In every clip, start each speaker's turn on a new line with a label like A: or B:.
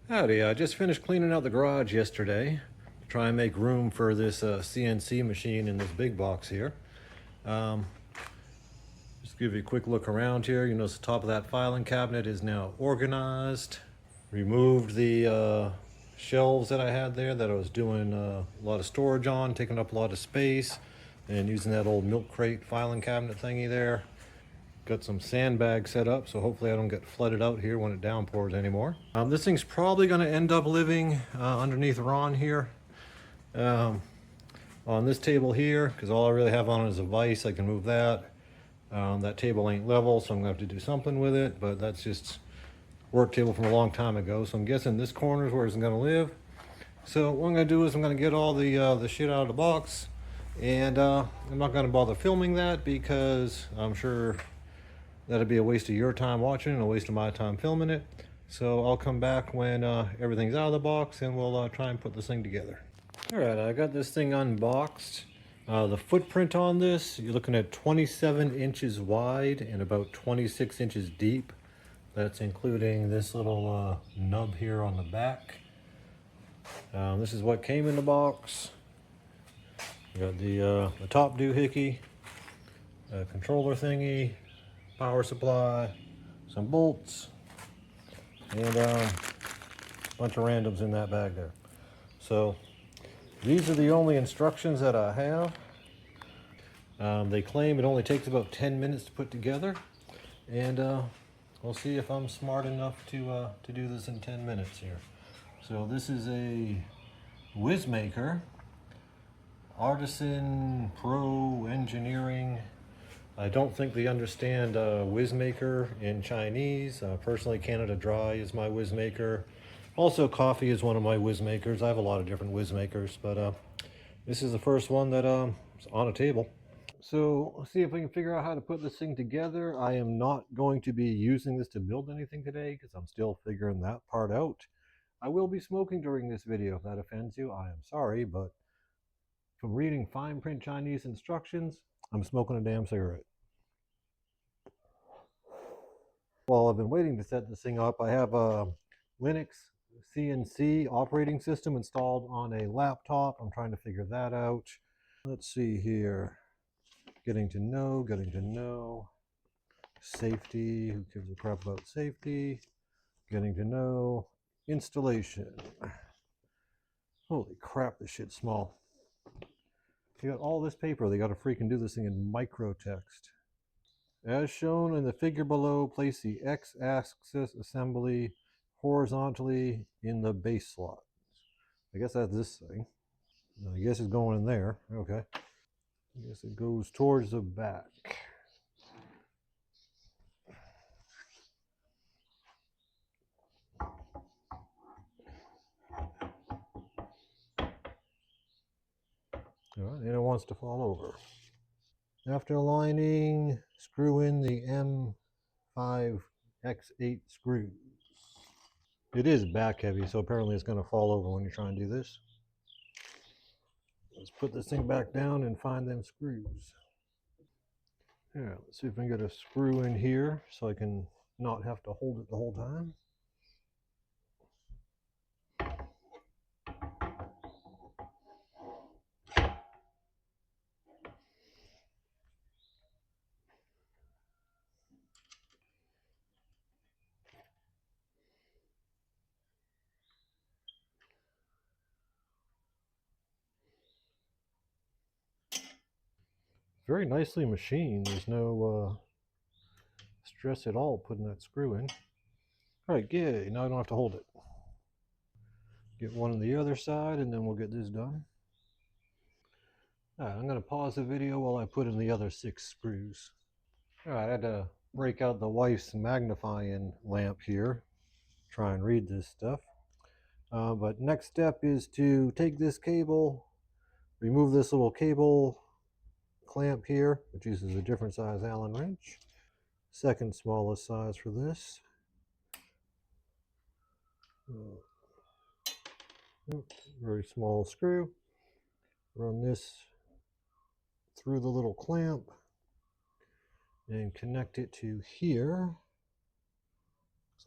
A: Howdy, I just finished cleaning out the garage yesterday to try and make room for this CNC machine in this big box here. Just give you a quick look around here. You notice the top of that filing cabinet is now organized. Removed the shelves that I had there that I was doing a lot of storage on, taking up a lot of space, and using that old milk crate filing cabinet thingy there. Got some sandbags set up, so hopefully I don't get flooded out here when it downpours anymore. This thing's probably going to end up living underneath Ron here. On this table here, because all I really have on it is a vise. I can move that. That table ain't level, so I'm going to have to do something with it, but that's just work table from a long time ago. So I'm guessing this corner is where it's going to live. So what I'm going to do is I'm going to get all the shit out of the box, and I'm not going to bother filming that because I'm sure that'd be a waste of your time watching and a waste of my time filming it. So I'll come back when everything's out of the box and we'll try and put this thing together. All right, I got this thing unboxed. The footprint on this, you're looking at 27 inches wide and about 26 inches deep. That's including this little nub here on the back. This is what came in the box. We got the top doohickey, controller thingy, power supply, some bolts, and a bunch of randoms in that bag there. So these are the only instructions that I have. They claim it only takes about 10 minutes to put together, and we'll see if I'm smart enough to do this in 10 minutes here. So this is a Wizmaker Artisan Pro Engineering. I don't think they understand Wizmaker in Chinese. Personally, Canada Dry is my Wizmaker. Also, coffee is one of my Wizmakers. I have a lot of different Wizmakers, but this is the first one that is on a table. So let's see if we can figure out how to put this thing together. I am not going to be using this to build anything today because I'm still figuring that part out. I will be smoking during this video. If that offends you, I am sorry, but from reading fine print Chinese instructions, I'm smoking a damn cigarette. While I've been waiting to set this thing up, I have a Linux CNC operating system installed on a laptop. I'm trying to figure that out. Let's see here. Getting to know. Safety, who gives a crap about safety? Getting to know. Installation. Holy crap, this shit's small. You got all this paper, they gotta freaking do this thing in micro text. As shown in the figure below, place the X-axis assembly horizontally in the base slot. I guess that's this thing. I guess it's going in there. Okay. I guess it goes towards the back. All right, and it wants to fall over. After aligning, screw in the M5X8 screws. It is back heavy, so apparently it's going to fall over when you try and do this. Let's put this thing back down and find them screws. Yeah, let's see if I can get a screw in here so I can not have to hold it the whole time. Very nicely machined. There's no stress at all putting that screw in. All right, yay, now I don't have to hold it. Get one on the other side and then we'll get this done. All right, I'm gonna pause the video while I put in the other 6 screws. All right, I had to break out the wife's magnifying lamp here, try and read this stuff. But next step is to take this cable, remove this little cable clamp here, which uses a different size Allen wrench. Second smallest size for this. Very small screw. Run this through the little clamp and connect it to here.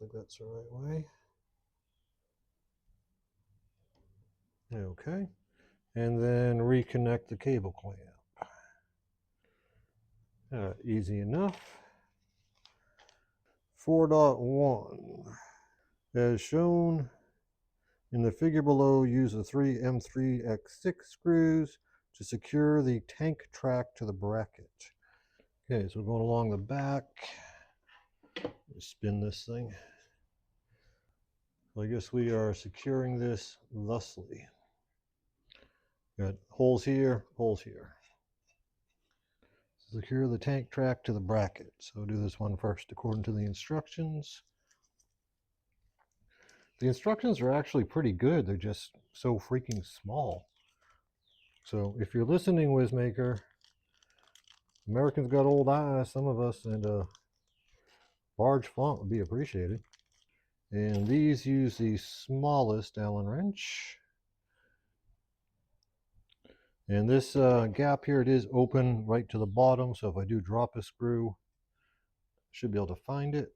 A: Looks like that's the right way. Okay, and then reconnect the cable clamp. Easy enough. 4.1. As shown in the figure below, use the 3 M3X6 screws to secure the tank track to the bracket. Okay, so we're going along the back. Spin this thing. So I guess we are securing this thusly. Got holes here, holes here. Secure the tank track to the bracket. So do this one first according to the instructions. The instructions are actually pretty good. They're just so freaking small. So if you're listening, Wizmaker, Americans got old eyes, some of us, and large font would be appreciated. And these use the smallest Allen wrench. And this gap here, it is open right to the bottom, so if I do drop a screw, I should be able to find it.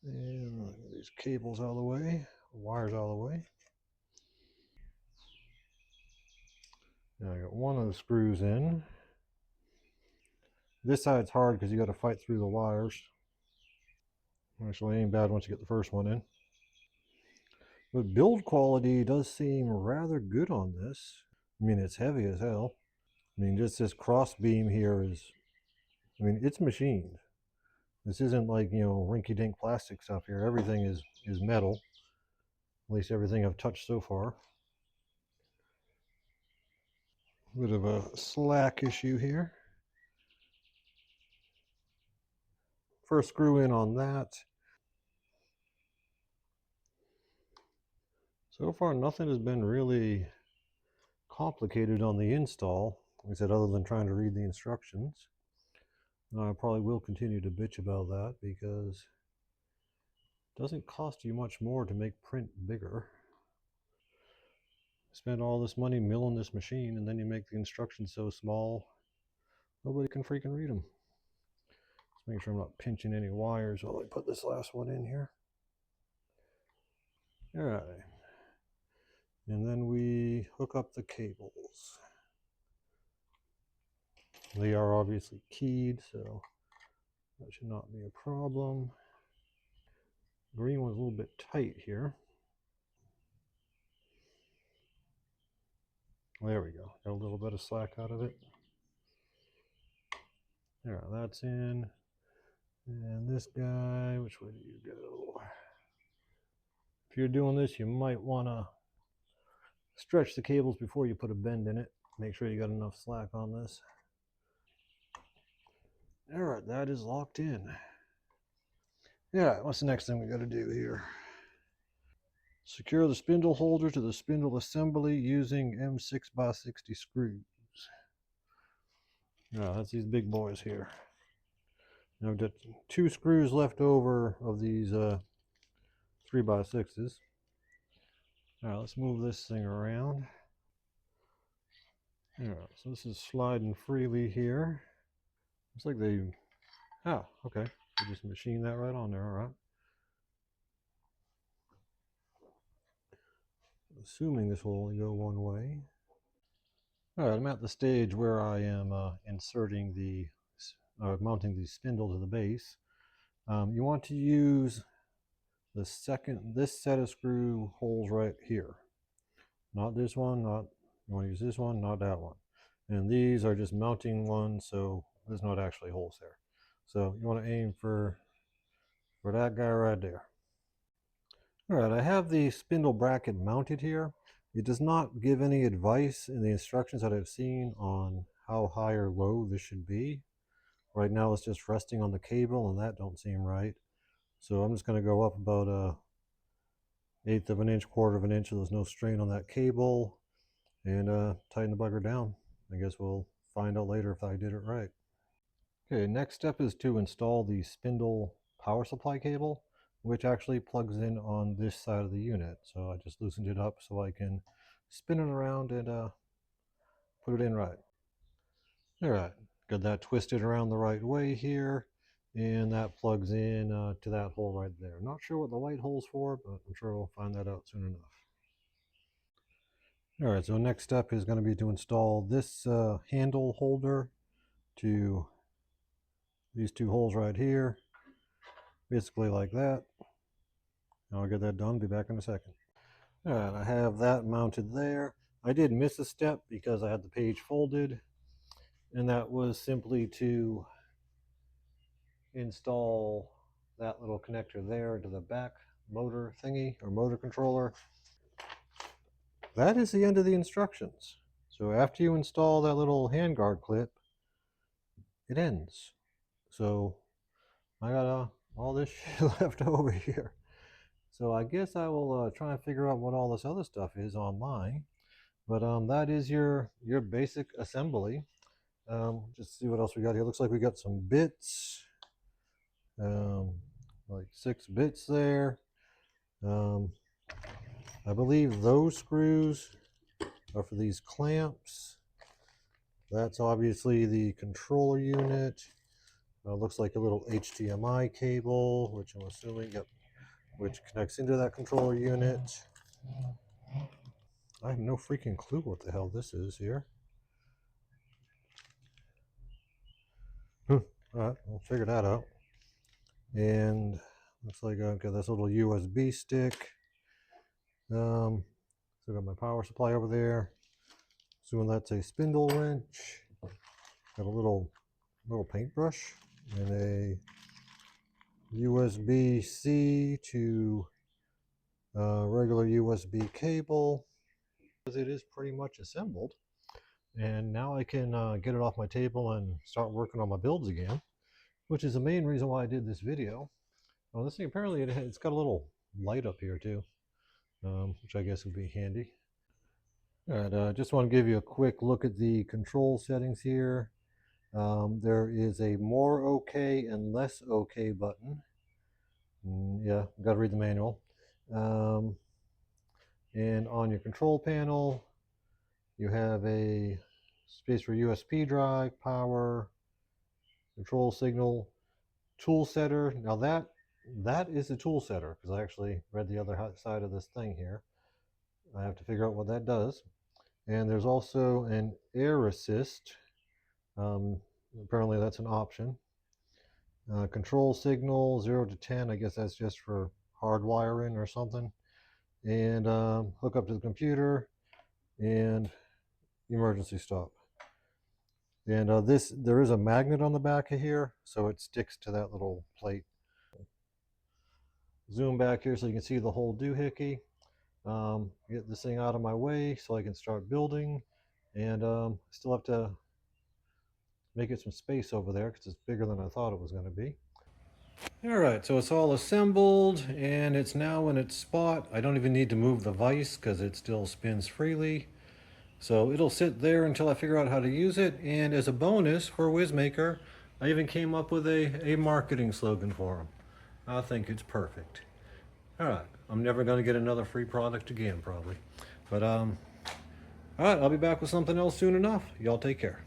A: And get these cables out of the way, wires out of the way. Now I got one of the screws in. This side's hard because you got to fight through the wires. Actually, it ain't bad once you get the first one in. But build quality does seem rather good on this. I mean, it's heavy as hell. I mean, just this cross beam here is, I mean, it's machined. This isn't like, you know, rinky-dink plastic stuff here. Everything is metal. At least everything I've touched so far. Bit of a slack issue here. First screw in on that. So far, nothing has been really complicated on the install. Like I said, other than trying to read the instructions. I probably will continue to bitch about that because it doesn't cost you much more to make print bigger. Spend all this money milling this machine and then you make the instructions so small nobody can freaking read them. Just make sure I'm not pinching any wires while I put this last one in here. All right. And then we hook up the cables. They are obviously keyed, so that should not be a problem. Green one's a little bit tight here. There we go. Got a little bit of slack out of it. There, that's in. And this guy, which way do you go? If you're doing this, you might want to stretch the cables before you put a bend in it. Make sure you got enough slack on this. All right, that is locked in. Yeah, what's the next thing we got to do here? Secure the spindle holder to the spindle assembly using M6x60 screws. Yeah, that's these big boys here. Now I've got 2 screws left over of these 3x6s. All right, let's move this thing around. Yeah, so this is sliding freely here. Looks like they, okay. They just machined that right on there, all right. Assuming this will only go one way. All right, I'm at the stage where I am inserting the, mounting the spindle to the base. You want to use this set of screw holes right here. Not this one, you want to use this one, not that one. And these are just mounting ones, so there's not actually holes there. So you want to aim for that guy right there. All right, I have the spindle bracket mounted here. It does not give any advice in the instructions that I've seen on how high or low this should be. Right now it's just resting on the cable and that don't seem right. So I'm just going to go up about 1/8 of an inch, 1/4 of an inch so there's no strain on that cable and tighten the bugger down. I guess we'll find out later if I did it right. Okay, next step is to install the spindle power supply cable, which actually plugs in on this side of the unit. So I just loosened it up so I can spin it around and put it in right. All right, got that twisted around the right way here, and that plugs in to that hole right there. Not sure what the white hole's for, but I'm sure we'll find that out soon enough. All right, so next step is going to be to install this handle holder to these two holes right here, basically like that. I'll get that done, be back in a second. All right, I have that mounted there. I did miss a step because I had the page folded, and that was simply to install that little connector there to the back motor thingy or motor controller. That is the end of the instructions. So after you install that little handguard clip, it ends. So I got all this shit left over here. So I guess I will try and figure out what all this other stuff is online. But that is your basic assembly. Just see what else we got here. Looks like we got some bits, like 6 bits there. I believe those screws are for these clamps. That's obviously the controller unit. Looks like a little HDMI cable, which I'm assuming, yep, which connects into that controller unit. I have no freaking clue what the hell this is here. All right, we'll figure that out. And looks like I've got this little USB stick. So I got my power supply over there. Assuming that's a spindle wrench. Got a little paintbrush and a USB-C to regular USB cable. It is pretty much assembled, and now I can get it off my table and start working on my builds again, which is the main reason why I did this video. Well, this thing apparently it's got a little light up here too, which I guess would be handy. All right, just want to give you a quick look at the control settings here. There is a more OK and less OK button. Yeah, got to read the manual. And on your control panel, you have a space for USB drive, power, control signal, tool setter. Now that is the tool setter, because I actually read the other side of this thing here. I have to figure out what that does. And there's also an air assist. Apparently that's an option. Control signal 0 to 10. I guess that's just for hardwiring or something. And hook up to the computer and emergency stop. And there is a magnet on the back of here, so it sticks to that little plate. Zoom back here so you can see the whole doohickey. Get this thing out of my way so I can start building. And still have to make it some space over there because it's bigger than I thought it was going to be. All right, so it's all assembled and it's now in its spot. I don't even need to move the vise because it still spins freely. So it'll sit there until I figure out how to use it. And as a bonus for WIZMAKER, I even came up with a marketing slogan for them. I think it's perfect. All right, I'm never going to get another free product again, probably. But all right, I'll be back with something else soon enough. Y'all take care.